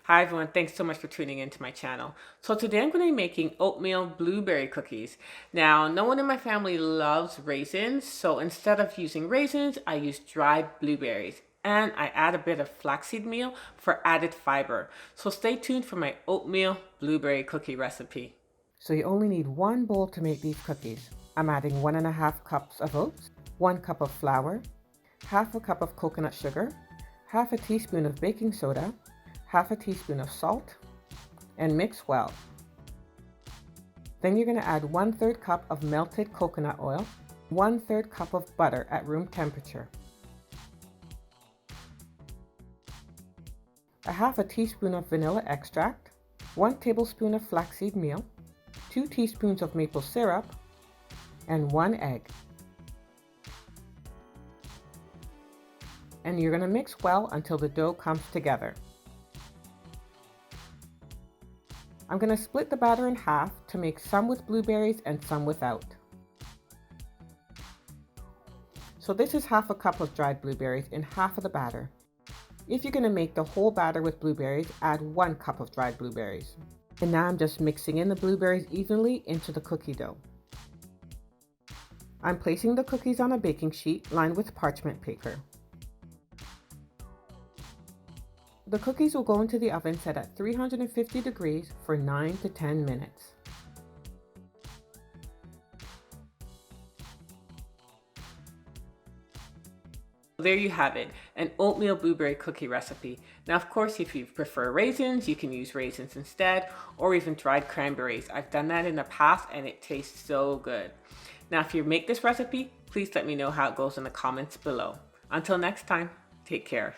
Hi everyone, thanks so much for tuning into my channel. So today I'm going to be making oatmeal blueberry cookies. Now, no one in my family loves raisins, so instead of using raisins, I use dried blueberries. And I add a bit of flaxseed meal for added fiber. So stay tuned for my oatmeal blueberry cookie recipe. So you only need one bowl to make these cookies. I'm adding 1.5 cups of oats, 1 cup of flour, half a cup of coconut sugar, half a teaspoon of baking soda, half a teaspoon of salt, and mix well. Then you're going to add 1/3 cup of melted coconut oil, 1/3 cup of butter at room temperature, a half a teaspoon of vanilla extract, 1 tablespoon of flaxseed meal, 2 teaspoons of maple syrup, and 1 egg. And you're going to mix well until the dough comes together. I'm going to split the batter in half to make some with blueberries and some without. So this is half a cup of dried blueberries in half of the batter. If you're going to make the whole batter with blueberries, add 1 cup of dried blueberries. And now I'm just mixing in the blueberries evenly into the cookie dough. I'm placing the cookies on a baking sheet lined with parchment paper. The cookies will go into the oven set at 350 degrees for 9 to 10 minutes. There you have it, an oatmeal blueberry cookie recipe. Now, of course, if you prefer raisins, you can use raisins instead, or even dried cranberries. I've done that in the past and it tastes so good. Now, if you make this recipe, please let me know how it goes in the comments below. Until next time, take care.